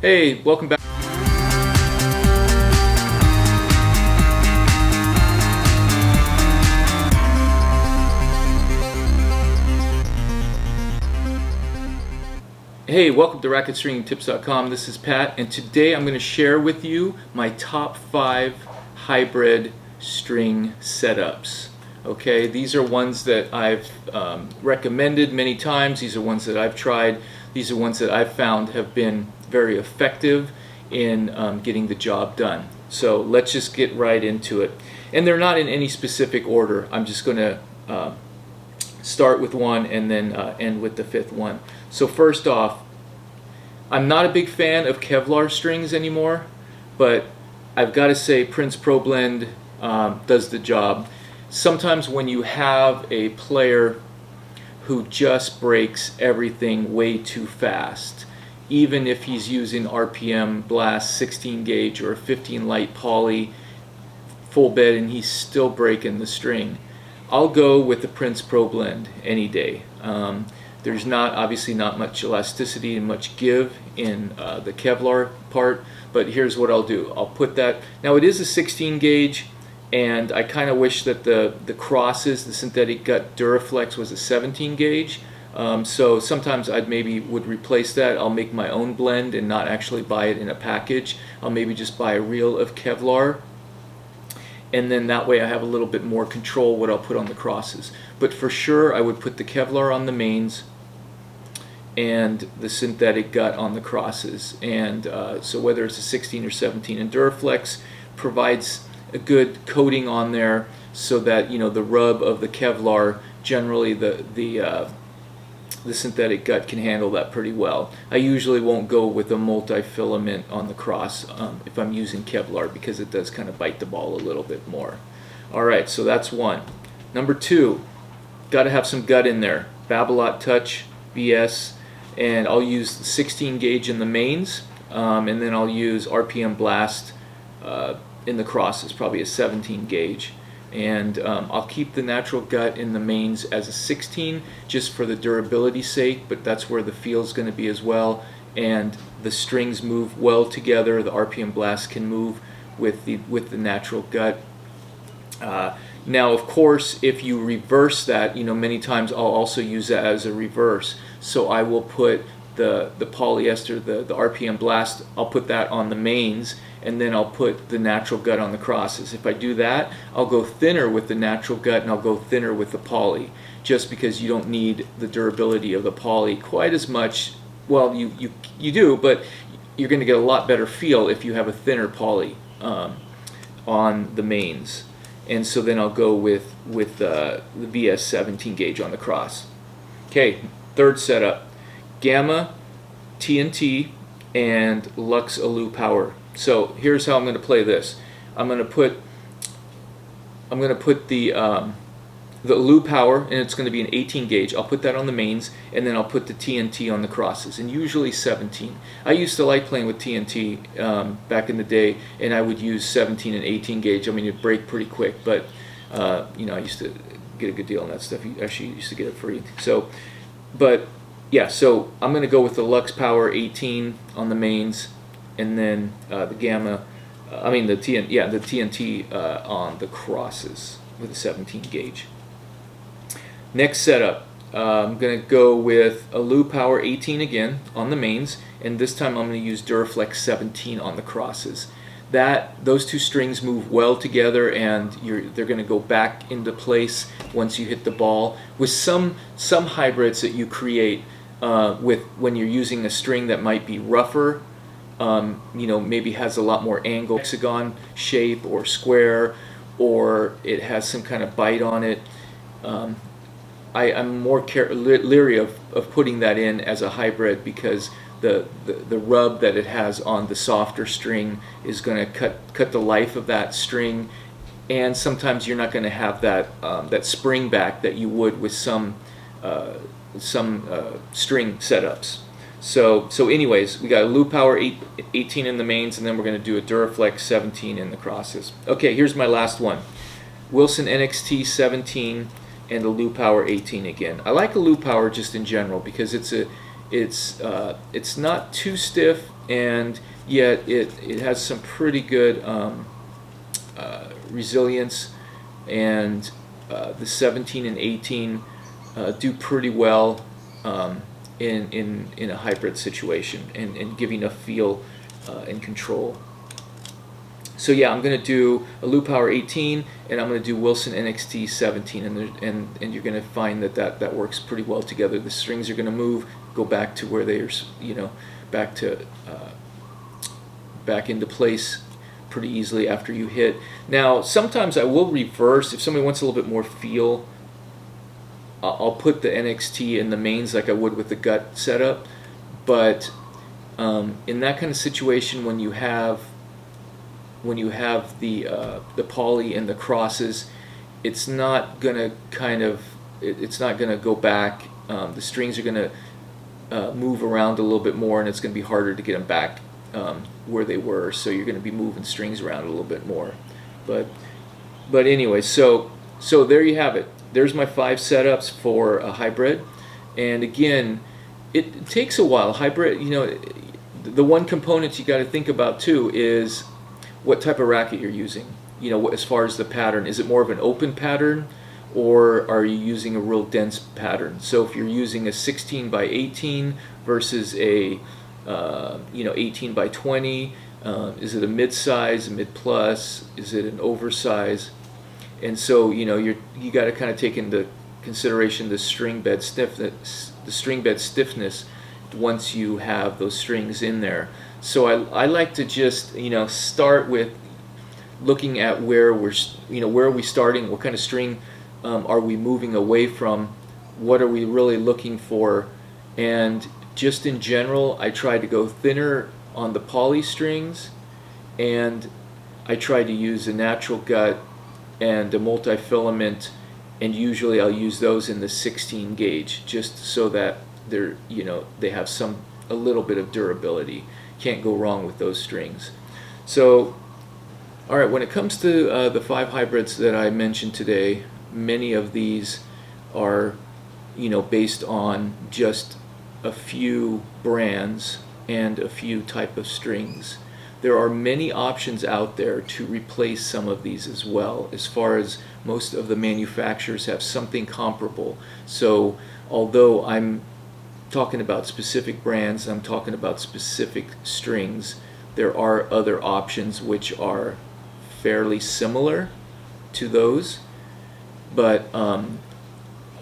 Hey, welcome back. Hey, welcome to RacketStringTips.com. This is Pat, and today I'm going to share with you my top 5 hybrid string setups. Okay, these are ones that I've recommended many times. These are ones that I've tried. These are ones that I've found have been very effective in getting the job done. So let's just get right into it. And they're not in any specific order. I'm just going to start with one and then end with the 5th one. So first off, I'm not a big fan of Kevlar strings anymore, but I've got to say ProBlend does the job. Sometimes when you have a player who just breaks everything way too fast, even if he's using RPM blast 16 gauge or 15 light poly full bed and he's still breaking the string, I'll go with the ProBlend any day. There's obviously not much elasticity and much give in the Kevlar part, but here's what I'll do. I'll put that, now it is a 16 gauge, and I kind of wish that the crosses, the synthetic gut Duraflex was a 17 gauge. So sometimes I'd maybe would replace that. I'll make my own blend and not actually buy it in a package. I'll maybe just buy a reel of Kevlar, and then that way I have a little bit more control what I'll put on the crosses. But for sure I would put the Kevlar on the mains and the synthetic gut on the crosses. And so whether it's a 16 or 17, and Duraflex provides a good coating on there so that, you know, the rub of the Kevlar, generally the synthetic gut can handle that pretty well. I usually won't go with a multi-filament on the cross if I'm using Kevlar, because it does kind of bite the ball a little bit more. Alright, so that's one. Number 2, got to have some gut in there. Babolat Touch BS, and I'll use the 16 gauge in the mains, and then I'll use RPM blast in the crosses, probably a 17 gauge. And I'll keep the natural gut in the mains as a 16 just for the durability sake, but that's where the feel is going to be as well, and the strings move well together. The RPM blast can move with the natural gut. Now of course, if you reverse that, you know, many times I'll also use that as a reverse. So I will put the polyester, the RPM blast, I'll put that on the mains, and then I'll put the natural gut on the crosses. If I do that, I'll go thinner with the natural gut and I'll go thinner with the poly, just because you don't need the durability of the poly quite as much. Well, you do, but you're going to get a lot better feel if you have a thinner poly on the mains. And so then I'll go with the VS 17 gauge on the cross. Okay, 3rd setup, Gamma, TNT, and Lux Alu Power. So here's how I'm going to play this. I'm going to put the Alu Power, and it's going to be an 18 gauge. I'll put that on the mains, and then I'll put the TNT on the crosses, and usually 17. I used to like playing with TNT back in the day, and I would use 17 and 18 gauge. I mean, it'd break pretty quick, but you know, I used to get a good deal on that stuff. You actually used to get it free. So, but yeah, so I'm going to go with the Lux Power 18 on the mains, and then the Gamma, the TNT on the crosses with a 17 gauge. Next setup, I'm going to go with Alu Power 18 again on the mains, and this time I'm going to use Duraflex 17 on the crosses. Those two strings move well together, and they're going to go back into place once you hit the ball. With some hybrids that you create when you're using a string that might be rougher, you know, maybe has a lot more angle, hexagon shape or square, or it has some kind of bite on it. I'm more leery of putting that in as a hybrid, because the rub that it has on the softer string is going to cut the life of that string, and sometimes you're not going to have that spring back that you would with some string setups. So anyways, we got a Alu Power 18 in the mains, and then we're going to do a Duraflex 17 in the crosses. Okay, here's my last one. Wilson NXT 17 and Alu Power 18 again. I like Alu Power just in general because it's not too stiff, and yet it has some pretty good resilience, and the 17 and 18 do pretty well in a hybrid situation, and give enough feel and control. So yeah, I'm going to do a Loop Power 18, and I'm going to do Wilson NXT 17, and you're going to find that works pretty well together. The strings are going to move, go back to where they are, back into place pretty easily after you hit. Now, sometimes I will reverse if somebody wants a little bit more feel. I'll put the NXT in the mains like I would with the gut setup, but in that kind of situation, when you have the poly and the crosses, it's not gonna go back. The strings are gonna move around a little bit more, and it's gonna be harder to get them back where they were. So you're gonna be moving strings around a little bit more. But anyway, so there you have it. There's my 5 setups for a hybrid, and again, it takes a while. Hybrid, the one component you got to think about too is what type of racket you're using. As far as the pattern, is it more of an open pattern, or are you using a real dense pattern? So if you're using a 16 by 18 versus a 18 by 20, is it a mid-size, a mid-plus, is it an oversize? And so you got to kind of take into consideration the string bed stiffness, once you have those strings in there. So I like to just start with looking at where are we starting, what kind of string are we moving away from, what are we really looking for, and just in general, I try to go thinner on the poly strings, and I try to use a natural gut and a multi-filament, and usually I'll use those in the 16 gauge, just so that they have a little bit of durability. Can't go wrong with those strings. So, all right, when it comes to the 5 hybrids that I mentioned today, many of these are based on just a few brands and a few type of strings. There are many options out there to replace some of these as well, as far as most of the manufacturers have something comparable. So although I'm talking about specific brands, I'm talking about specific strings, there are other options which are fairly similar to those. But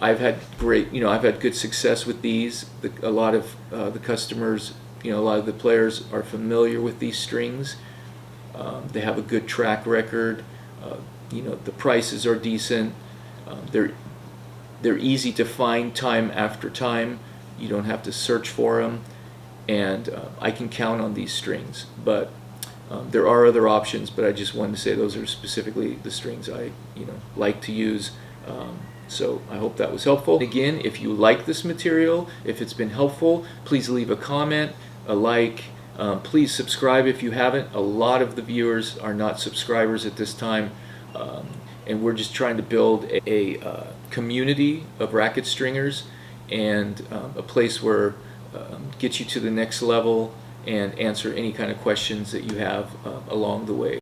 I've had good success with these. A lot of the customers, a lot of the players are familiar with these strings. They have a good track record. The prices are decent. They're easy to find time after time. You don't have to search for them, and I can count on these strings. But there are other options, but I just wanted to say those are specifically the strings I like to use. So I hope that was helpful. Again, if you like this material, if it's been helpful, please leave a comment, a like. Please subscribe if you haven't. A lot of the viewers are not subscribers at this time, and we're just trying to build a community of racket stringers, and a place where get you to the next level and answer any kind of questions that you have along the way.